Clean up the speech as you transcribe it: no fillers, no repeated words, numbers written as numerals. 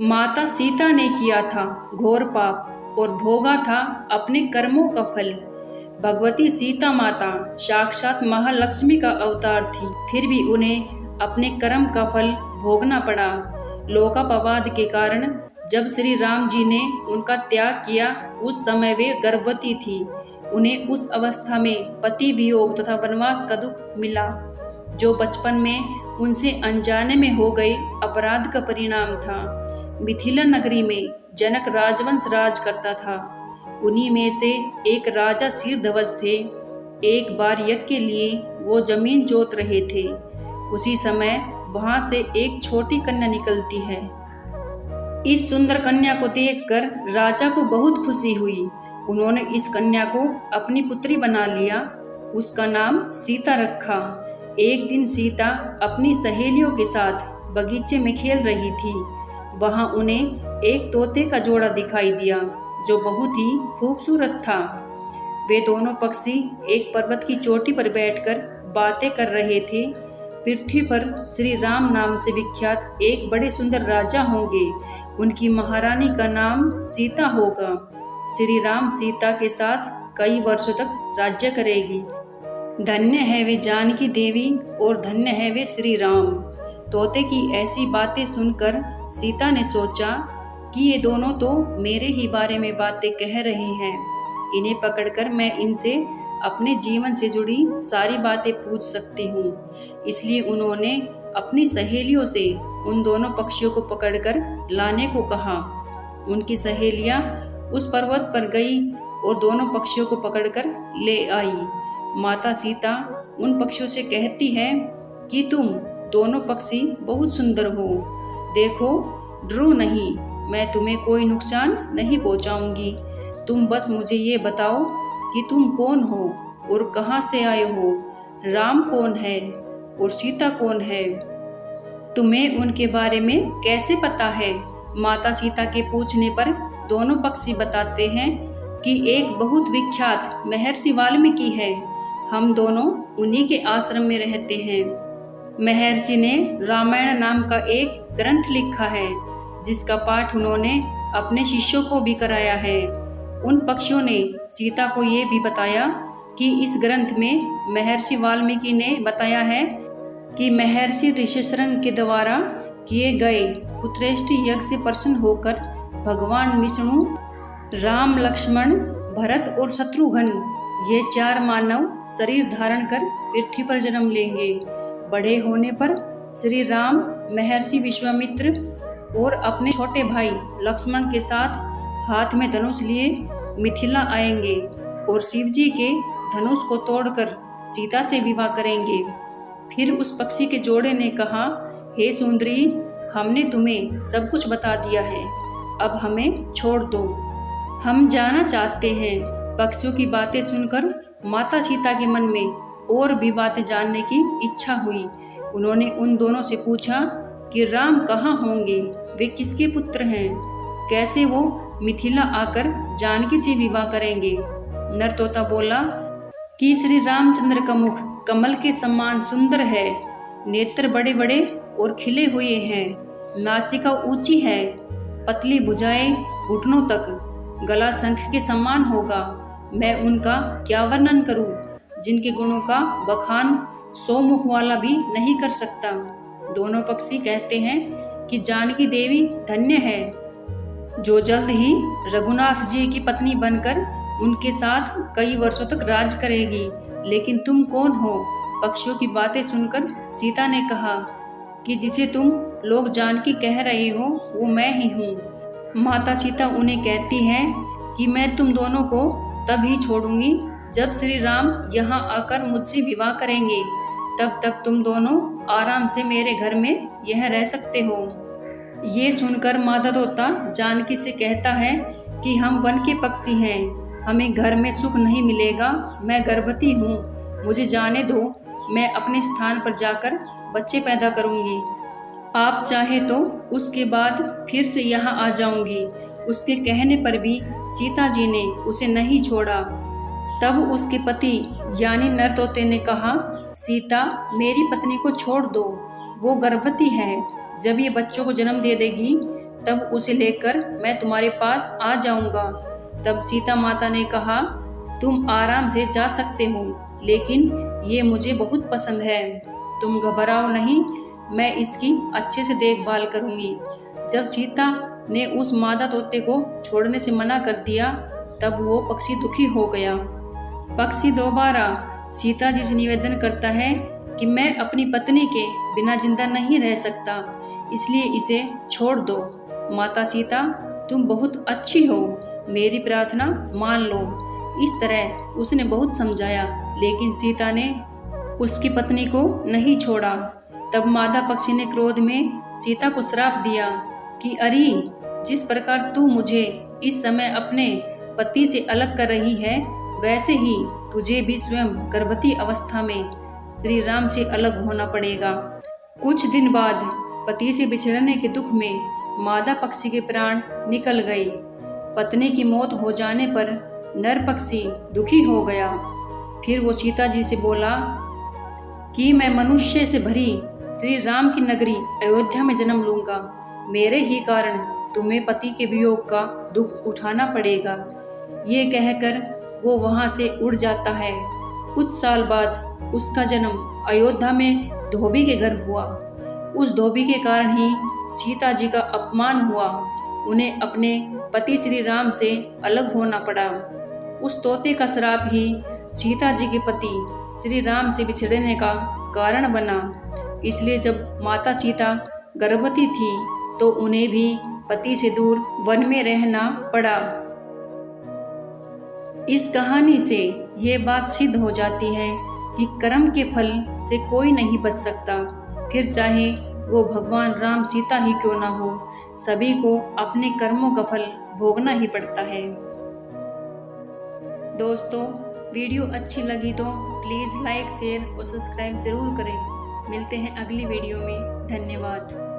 माता सीता ने किया था घोर पाप और भोगा था अपने कर्मों का फल। भगवती सीता माता साक्षात महालक्ष्मी का अवतार थी, फिर भी उन्हें अपने कर्म का फल भोगना पड़ा। लोकापवाद के कारण जब श्री राम जी ने उनका त्याग किया, उस समय वे गर्भवती थी। उन्हें उस अवस्था में पति वियोग तथा वनवास का दुख मिला, जो बचपन में उनसे अनजाने में हो गए अपराध का परिणाम था। मिथिला नगरी में जनक राजवंश राज करता था। उन्हीं में से एक राजा शीर्धवज थे। एक बार यज्ञ के लिए वो जमीन जोत रहे थे। उसी समय वहां से एक छोटी कन्या निकलती है। इस सुंदर कन्या को देखकर राजा को बहुत खुशी हुई। उन्होंने इस कन्या को अपनी पुत्री बना लिया। उसका नाम सीता रखा। एक दिन सीता अपनी सहेलियों के साथ बगीचे में खेल रही थी। वहां उन्हें एक तोते का जोड़ा दिखाई दिया, जो बहुत ही खूबसूरत था। वे दोनों पक्षी एक पर्वत की चोटी पर बैठकर बातें कर रहे थे। पृथ्वी पर श्री राम नाम से विख्यात एक बड़े सुंदर राजा होंगे। उनकी महारानी का नाम सीता होगा। श्री राम सीता के साथ कई वर्षों तक राज्य करेगी। धन्य है वे जानकी देवी और धन्य है वे श्री राम। तोते की ऐसी बातें सुनकर सीता ने सोचा कि ये दोनों तो मेरे ही बारे में बातें कह रहे हैं। इन्हें पकड़कर मैं इनसे अपने जीवन से जुड़ी सारी बातें पूछ सकती हूँ। इसलिए उन्होंने अपनी सहेलियों से उन दोनों पक्षियों को पकड़कर लाने को कहा। उनकी सहेलियाँ उस पर्वत पर गई और दोनों पक्षियों को पकड़कर ले आई। माता सीता उन पक्षियों से कहती है कि तुम दोनों पक्षी बहुत सुंदर हो। देखो, डरो नहीं, मैं तुम्हें कोई नुकसान नहीं पहुंचाऊंगी। तुम बस मुझे ये बताओ कि तुम कौन हो और कहाँ से आए हो। राम कौन है और सीता कौन है? तुम्हें उनके बारे में कैसे पता है? माता सीता के पूछने पर दोनों पक्षी बताते हैं कि एक बहुत विख्यात महर्षि वाल्मीकि है। हम दोनों उन्हीं के आश्रम में रहते हैं। महर्षि ने रामायण नाम का एक ग्रंथ लिखा है, जिसका पाठ उन्होंने अपने शिष्यों को भी कराया है। उन पक्षियों ने सीता को ये भी बताया कि इस ग्रंथ में महर्षि वाल्मीकि ने बताया है कि महर्षि ऋषिशृंग के द्वारा किए गए पुत्रेष्टि यज्ञ से प्रसन्न होकर भगवान विष्णु, राम, लक्ष्मण, भरत और शत्रुघ्न ये 4 मानव शरीर धारण कर पृथ्वी पर जन्म लेंगे। बड़े होने पर श्री राम महर्षि विश्वामित्र और अपने छोटे भाई लक्ष्मण के साथ हाथ में धनुष लिए मिथिला आएंगे और शिव जी के धनुष को तोड़कर सीता से विवाह करेंगे। फिर उस पक्षी के जोड़े ने कहा, हे सुंदरी, हमने तुम्हें सब कुछ बता दिया है, अब हमें छोड़ दो, हम जाना चाहते हैं। पक्षियों की बातें सुनकर माता सीता के मन में और भी बातें जानने की इच्छा हुई। उन्होंने उन दोनों से पूछा कि राम कहाँ होंगे, वे किसके पुत्र हैं, कैसे वो मिथिला आकर जानकी से विवाह करेंगे। नर तोता बोला कि श्री रामचंद्र का मुख कमल के समान सुंदर है, नेत्र बड़े बड़े और खिले हुए हैं, नासिका ऊंची है, पतली भुजाएं घुटनों तक, गला शंख के समान होगा। मैं उनका क्या वर्णन करूं, जिनके गुणों का बखान 100 मुख वाला भी नहीं कर सकता। दोनों पक्षी कहते हैं कि जानकी देवी धन्य है, जो जल्द ही रघुनाथ जी की पत्नी बनकर उनके साथ कई वर्षों तक राज करेगी। लेकिन तुम कौन हो? पक्षियों की बातें सुनकर सीता ने कहा कि जिसे तुम लोग जानकी कह रहे हो वो मैं ही हूँ। माता सीता उन्हें कहती हैं कि मैं तुम दोनों को तभी छोड़ूंगी जब श्री राम यहाँ आकर मुझसे विवाह करेंगे। तब तक तुम दोनों आराम से मेरे घर में यह रह सकते हो। ये सुनकर माता तोता जानकी से कहता है कि हम वन के पक्षी हैं, हमें घर में सुख नहीं मिलेगा। मैं गर्भवती हूँ, मुझे जाने दो, मैं अपने स्थान पर जाकर बच्चे पैदा करूँगी। आप चाहे तो उसके बाद फिर से यहाँ आ जाऊँगी। उसके कहने पर भी सीता जी ने उसे नहीं छोड़ा। तब उसके पति यानी नर तोते ने कहा, सीता, मेरी पत्नी को छोड़ दो, वो गर्भवती है। जब ये बच्चों को जन्म दे देगी तब उसे लेकर मैं तुम्हारे पास आ जाऊंगा। तब सीता माता ने कहा, तुम आराम से जा सकते हो, लेकिन ये मुझे बहुत पसंद है। तुम घबराओ नहीं, मैं इसकी अच्छे से देखभाल करूंगी। जब सीता ने उस मादा तोते को छोड़ने से मना कर दिया, तब वो पक्षी दुखी हो गया। पक्षी दोबारा सीता जी से निवेदन करता है कि मैं अपनी पत्नी के बिना जिंदा नहीं रह सकता, इसलिए इसे छोड़ दो। माता सीता, तुम बहुत अच्छी हो, मेरी प्रार्थना मान लो। इस तरह उसने बहुत समझाया, लेकिन सीता ने उसकी पत्नी को नहीं छोड़ा। तब मादा पक्षी ने क्रोध में सीता को श्राप दिया कि अरे, जिस प्रकार तू मुझे इस समय अपने पति से अलग कर रही है, वैसे ही तुझे भी स्वयं गर्भवती अवस्था में श्री राम से अलग होना पड़ेगा। कुछ दिन बाद पति से बिछड़ने के दुख में मादा पक्षी के प्राण निकल गए। पत्नी की मौत हो जाने पर नर पक्षी दुखी हो गया। फिर वो सीता जी से बोला कि मैं मनुष्य से भरी श्री राम की नगरी अयोध्या में जन्म लूंगा। मेरे ही कारण तुम्हें पति के वियोग का दुख उठाना पड़ेगा। ये कहकर वो वहां से उड़ जाता है। कुछ साल बाद उसका जन्म अयोध्या में धोबी के घर हुआ। उस धोबी के कारण ही सीता जी का अपमान हुआ। उन्हें अपने पति श्री राम से अलग होना पड़ा। उस तोते का श्राप ही सीता जी के पति श्री राम से बिछड़ने का कारण बना। इसलिए जब माता सीता गर्भवती थी तो उन्हें भी पति से दूर वन में रहना पड़ा। इस कहानी से ये बात सिद्ध हो जाती है कि कर्म के फल से कोई नहीं बच सकता, फिर चाहे वो भगवान राम सीता ही क्यों ना हो, सभी को अपने कर्मों का फल भोगना ही पड़ता है। दोस्तों, वीडियो अच्छी लगी तो प्लीज़ लाइक, शेयर और सब्सक्राइब जरूर करें। मिलते हैं अगली वीडियो में। धन्यवाद।